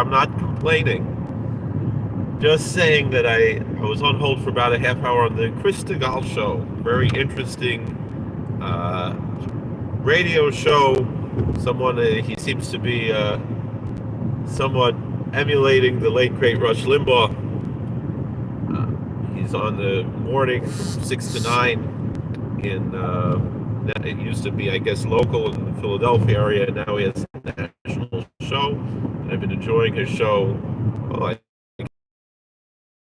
I'm not complaining. Just saying that I was on hold for about a half hour on the Statehood show. Very interesting radio show. Someone, he seems to be somewhat emulating the late great Rush Limbaugh. He's on the morning from 6 to 9 in, it used to be, I guess, local in the Philadelphia area. Now he has a national show. And I've been enjoying his show. Well, I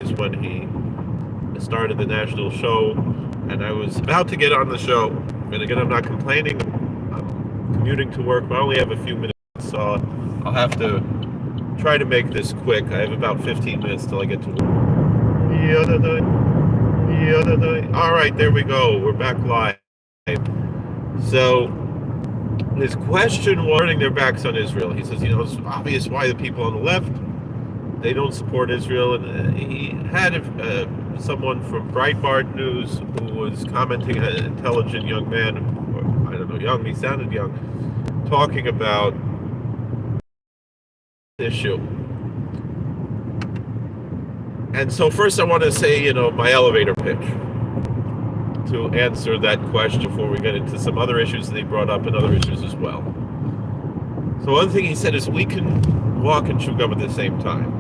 is when he started the national show, and I was about to get on the show. And again, I'm not complaining. I'm commuting to work, but I only have a few minutes, so I'll have to try to make this quick. I have about 15 minutes till I get to work. All right, there we go. We're back live. So his question was turning their backs on Israel. He says, it's obvious why the people on the left, they don't support Israel. And he had someone from Breitbart News who was commenting, an intelligent young man, or I don't know, young, he sounded young, talking about this issue. And so first I want to say, my elevator pitch to answer that question before we get into some other issues that he brought up and other issues as well. So one thing he said is we can walk and chew gum at the same time.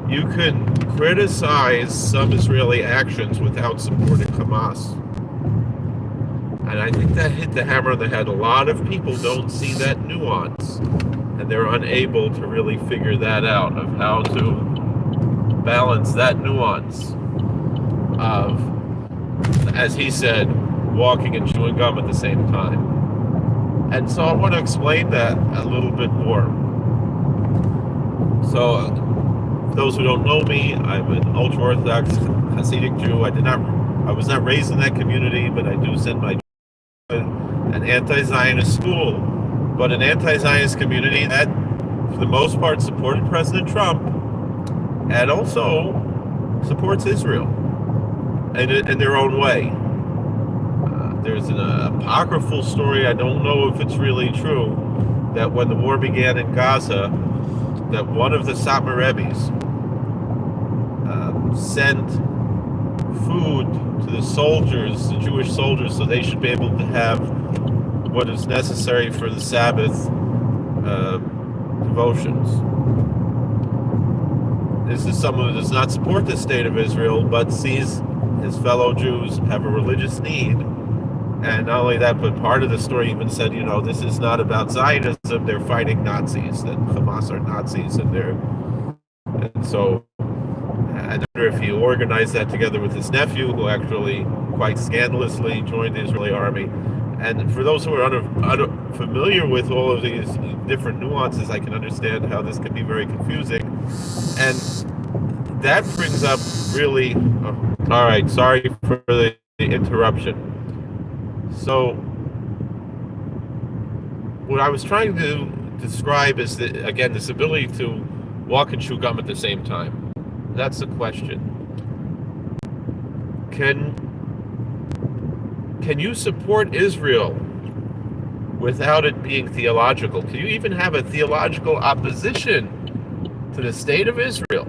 You can criticize some Israeli actions without supporting Hamas. And I think that hit the hammer on the head. A lot of people don't see that nuance, and they're unable to really figure that out, of how to balance that nuance of, as he said, walking and chewing gum at the same time. And so I want to explain that a little bit more. So, for those who don't know me, I'm an ultra-Orthodox Hasidic Jew. I was not raised in that community, but I do send my an anti-Zionist school. But an anti-Zionist community that, for the most part, supported President Trump and also supports Israel in their own way. There's an apocryphal story, I don't know if it's really true, that when the war began in Gaza, that one of the Satmar Rebbes sent food to the soldiers, the Jewish soldiers, so they should be able to have what is necessary for the Sabbath devotions. This is someone who does not support the state of Israel, but sees his fellow Jews have a religious need. And not only that, but part of the story even said, this is not about Zionism, they're fighting Nazis, that Hamas are Nazis, and so I wonder if he organized that together with his nephew, who actually quite scandalously joined the Israeli army. And for those who are unfamiliar with all of these different nuances, I can understand how this can be very confusing. And that brings up really... all right, sorry for the interruption. So, what I was trying to describe is, again, this ability to walk and chew gum at the same time. That's the question. Can you support Israel without it being theological? Can you even have a theological opposition to the state of Israel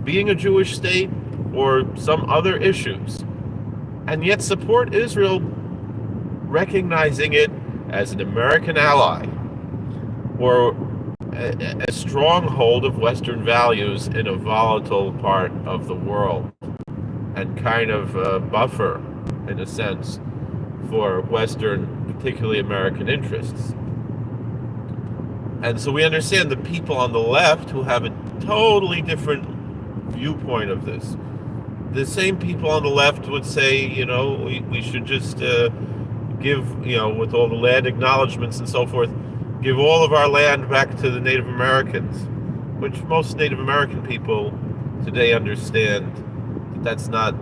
being a Jewish state or some other issues, and yet support Israel, recognizing it as an American ally or a stronghold of Western values in a volatile part of the world, and kind of a buffer, in a sense, for Western, particularly American interests? And so we understand the people on the left who have a totally different viewpoint of this. The same people on the left would say, we should just give, with all the land acknowledgments and so forth, give all of our land back to the Native Americans, which most Native American people today understand that that's not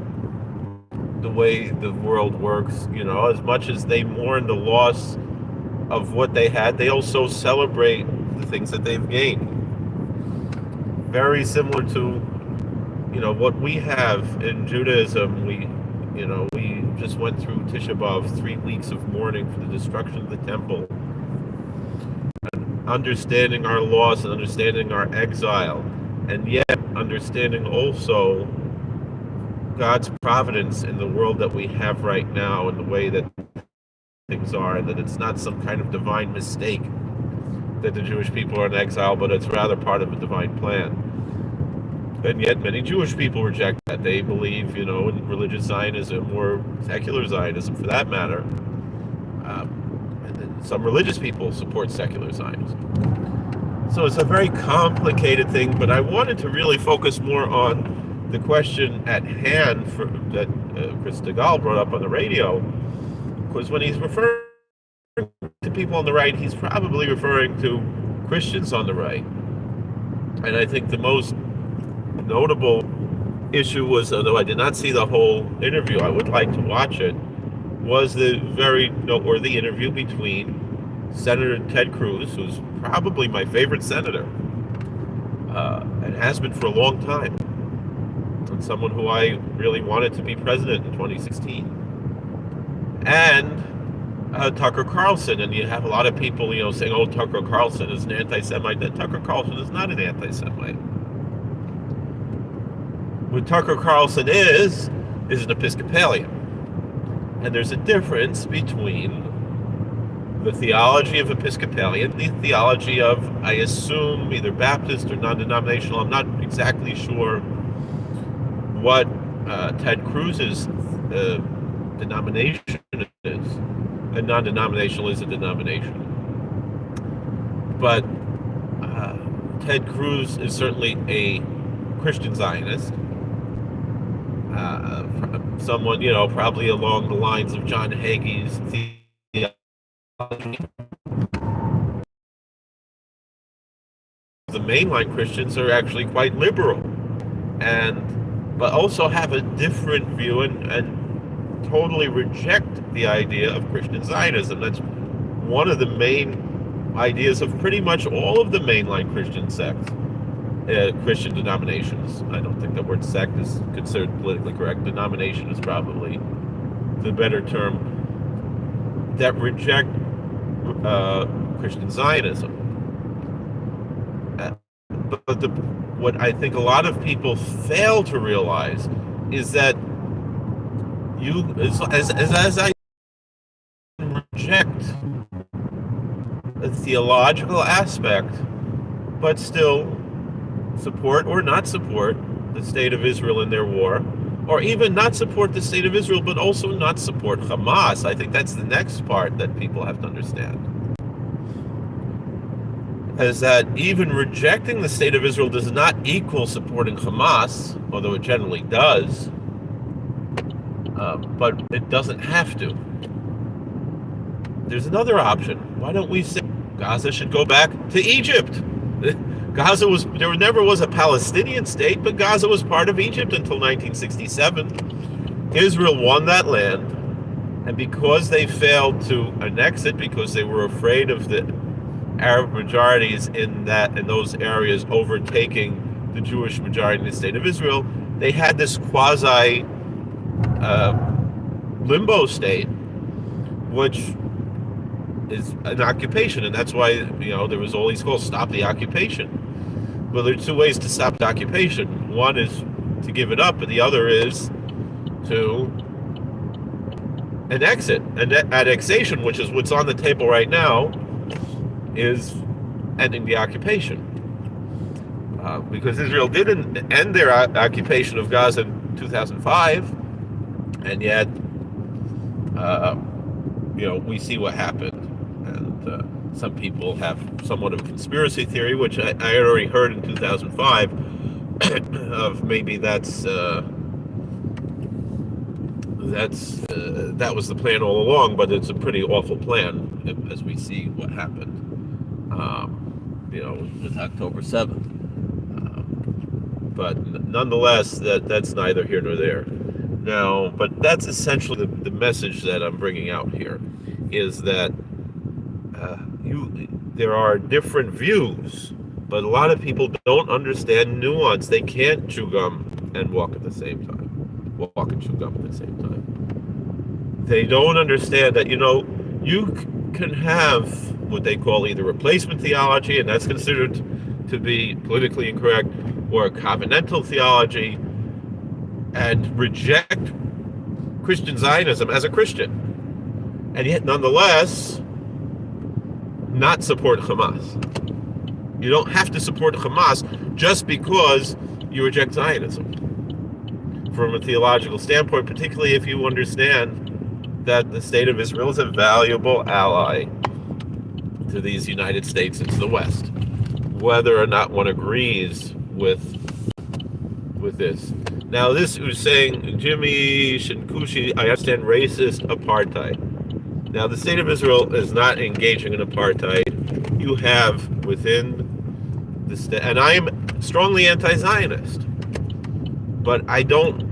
the way the world works. As much as they mourn the loss of what they had, they also celebrate the things that they've gained. Very similar to, what we have in Judaism. We just went through Tisha B'Av, 3 weeks of mourning for the destruction of the temple. And understanding our loss and understanding our exile, and yet understanding also God's providence in the world that we have right now and the way that things are, and that it's not some kind of divine mistake that the Jewish people are in exile, but it's rather part of a divine plan. And yet many Jewish people reject that. They believe, in religious Zionism or secular Zionism for that matter. And some religious people support secular Zionism. So it's a very complicated thing, but I wanted to really focus more on the question at hand that Chris DeGaulle brought up on the radio, because when he's referring to people on the right, he's probably referring to Christians on the right. And I think the most notable issue was, although I did not see the whole interview, I would like to watch it, was the very noteworthy interview between Senator Ted Cruz, who's probably my favorite senator, and has been for a long time, and someone who I really wanted to be president in 2016, and Tucker Carlson. And you have a lot of people, saying, "Oh, Tucker Carlson is an anti-Semite." That Tucker Carlson is not an anti-Semite. What Tucker Carlson is an Episcopalian. And there's a difference between the theology of Episcopalian, the theology of, I assume, either Baptist or non-denominational. I'm not exactly sure what Ted Cruz's denomination is. A non-denominational is a denomination. But Ted Cruz is certainly a Christian Zionist. Someone, probably along the lines of John Hagee's theology. The mainline Christians are actually quite liberal, but also have a different view and totally reject the idea of Christian Zionism. That's one of the main ideas of pretty much all of the mainline Christian sects. Christian denominations. I don't think the word sect is considered politically correct. Denomination is probably the better term, that reject Christian Zionism. But what I think a lot of people fail to realize is that as I reject a theological aspect, but still support or not support the state of Israel in their war, or even not support the state of Israel, but also not support Hamas. I think that's the next part that people have to understand, is that even rejecting the state of Israel does not equal supporting Hamas, although it generally does, but it doesn't have to. There's another option. Why don't we say Gaza should go back to Egypt? There never was a Palestinian state, but Gaza was part of Egypt until 1967. Israel won that land, and because they failed to annex it, because they were afraid of the Arab majorities in those areas overtaking the Jewish majority in the state of Israel, they had this quasi limbo state, which is an occupation, and that's why there was all these calls, stop the occupation. Well, there are two ways to stop the occupation. One is to give it up, and the other is to annex it. And annexation, which is what's on the table right now, is ending the occupation. Because Israel didn't end their occupation of Gaza in 2005, and yet, we see what happened. And some people have somewhat of a conspiracy theory, which I had already heard in 2005, of maybe that was the plan all along, but it's a pretty awful plan as we see what happened, with October 7th. But nonetheless, that's neither here nor there. Now, but that's essentially the message that I'm bringing out here, is that there are different views, but a lot of people don't understand nuance. They can't chew gum and walk at the same time. Walk and chew gum at the same time. They don't understand that, you can have what they call either replacement theology, and that's considered to be politically incorrect, or covenantal theology, and reject Christian Zionism as a Christian, and yet nonetheless not support Hamas. You don't have to support Hamas just because you reject Zionism. From a theological standpoint, particularly if you understand that the state of Israel is a valuable ally to these United States and to the West, whether or not one agrees with this. Now, this was saying, Jimmy Shinkushi, I understand racist apartheid. Now, the state of Israel is not engaging in apartheid. You have within the state, and I am strongly anti-Zionist, but I don't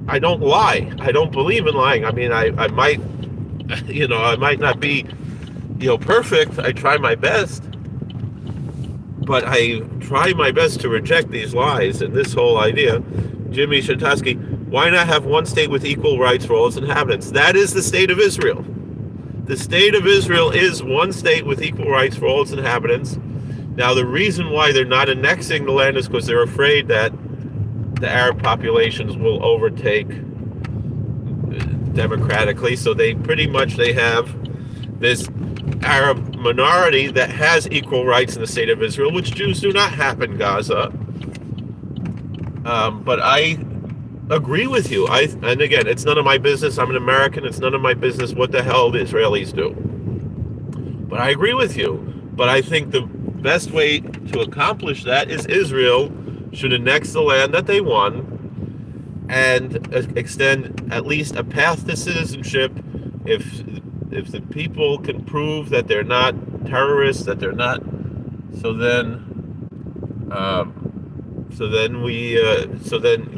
lie. I don't believe in lying. I mean, I might, I might not be, perfect. I try my best, but I try my best to reject these lies and this whole idea. Jimmy Shatatsky, why not have one state with equal rights for all its inhabitants? That is the state of Israel. The state of Israel is one state with equal rights for all its inhabitants. Now, the reason why they're not annexing the land is because they're afraid that the Arab populations will overtake democratically. So they have this Arab minority that has equal rights in the state of Israel, which Jews do not have in Gaza. But I agree with you. And again, it's none of my business. I'm an American. It's none of my business what the hell the Israelis do. But I agree with you. But I think the best way to accomplish that is Israel should annex the land that they won and extend at least a path to citizenship if the people can prove that they're not terrorists, that they're not, so then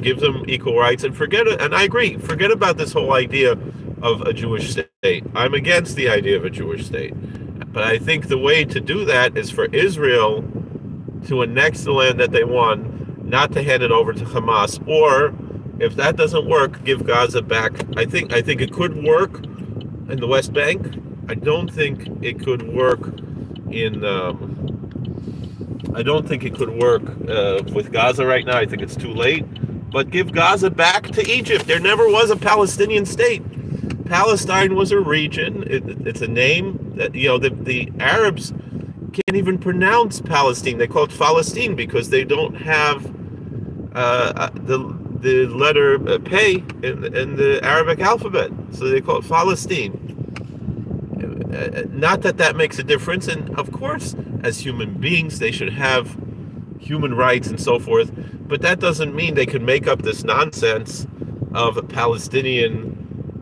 give them equal rights and forget it. And I agree, forget about this whole idea of a Jewish state. I'm against the idea of a Jewish state. But I think the way to do that is for Israel to annex the land that they won, not to hand it over to Hamas, or if that doesn't work, give Gaza back. I think it could work in the West Bank. I don't think it could work with Gaza right now. I think it's too late. But give Gaza back to Egypt. There never was a Palestinian state. Palestine was a region. It's a name that the Arabs can't even pronounce Palestine. They call it Palestine because they don't have the letter Pei in the Arabic alphabet, so they call it Palestine. Not that makes a difference, and of course, as human beings, they should have human rights and so forth. But that doesn't mean they can make up this nonsense of a Palestinian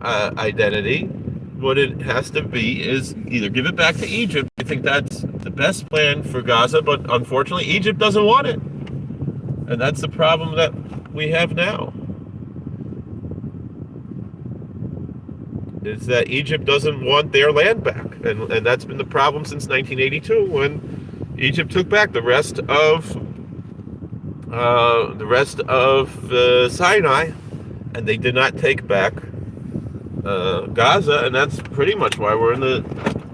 identity. What it has to be is either give it back to Egypt. I think that's the best plan for Gaza, but unfortunately, Egypt doesn't want it. And that's the problem that we have now. Is that Egypt doesn't want their land back. And that's been the problem since 1982 when Egypt took back the rest of Sinai, and they did not take back Gaza, and that's pretty much why we're in the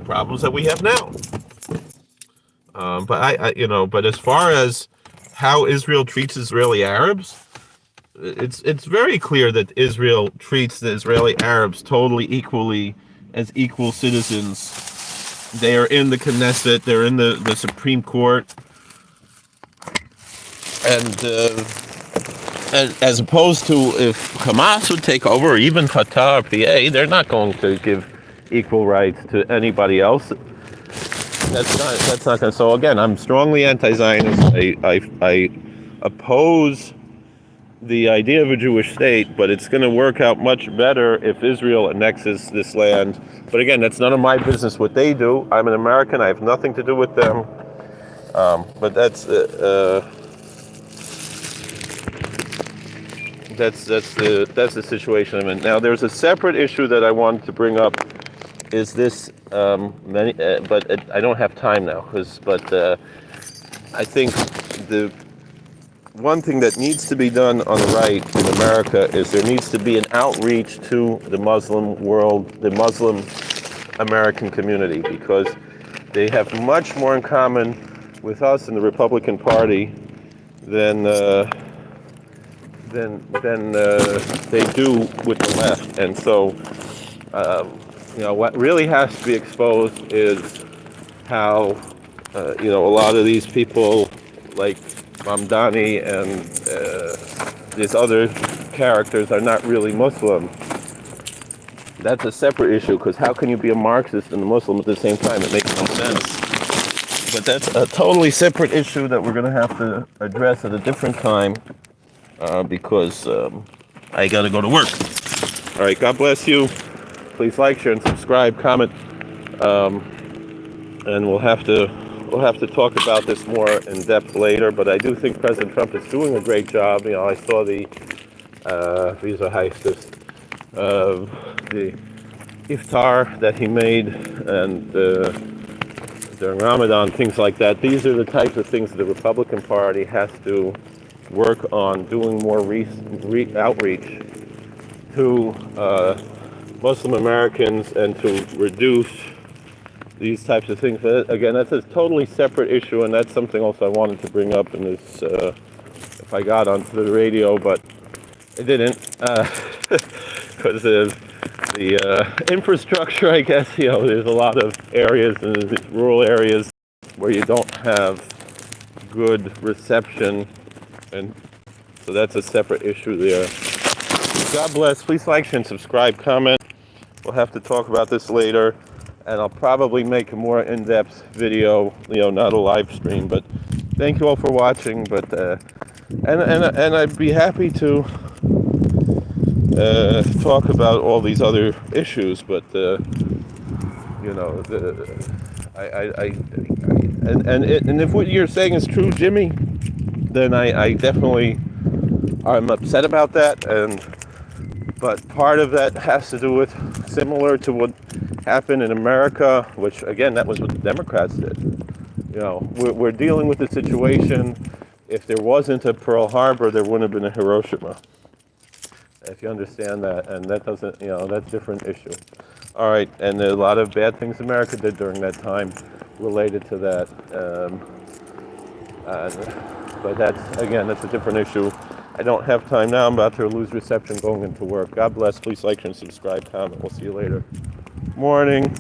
problems that we have now. But as far as how Israel treats Israeli Arabs, it's very clear that Israel treats the Israeli Arabs totally equally as equal citizens. They are in the Knesset, they're in the Supreme Court, and as opposed to if Hamas would take over, or even Fatah or PA, they're not going to give equal rights to anybody else. That's not going to. So again, I'm strongly anti-Zionist. I oppose the idea of a Jewish state, but it's going to work out much better if Israel annexes this land. But again, that's none of my business what they do. I'm an American. I have nothing to do with them. But that's the situation I'm in. Now, there's a separate issue that I wanted to bring up. Is this but I don't have time now. I think the one thing that needs to be done on the right in America is there needs to be an outreach to the Muslim world, the Muslim American community, because they have much more in common with us in the Republican Party than they do with the left. And so, what really has to be exposed is how, a lot of these people like Mamdani and these other characters are not really Muslim. That's a separate issue, because how can you be a Marxist and a Muslim at the same time? It makes no sense. But that's a totally separate issue that we're going to have to address at a different time, because I got to go to work. All right, God bless you. Please like, share, and subscribe, comment, and we'll have to talk about this more in depth later. But I do think President Trump is doing a great job. I saw the Visa Heistus, the iftar that he made, and during Ramadan, things like that. These are the types of things that the Republican Party has to work on, doing more outreach to Muslim Americans and to reduce these types of things. Again, that's a totally separate issue, and that's something else I wanted to bring up in this, if I got onto the radio, but I didn't, because of the infrastructure, I guess. There's a lot of areas, in these rural areas, where you don't have good reception, and so that's a separate issue there. God bless. Please like, share, and subscribe, comment. We'll have to talk about this later, and I'll probably make a more in-depth video, not a live stream. But thank you all for watching. But and I'd be happy to talk about all these other issues. But and if what you're saying is true, Jimmy, then I definitely I'm upset about that. But part of that has to do with similar to what happened in America, which again, that was what the Democrats did. We're dealing with the situation. If there wasn't a Pearl Harbor, there wouldn't have been a Hiroshima. If you understand that, and that doesn't, that's a different issue. All right, and there are a lot of bad things America did during that time related to that. But that's a different issue. I don't have time now. I'm about to lose reception going into work. God bless. Please like and subscribe, comment. We'll see you later. Morning.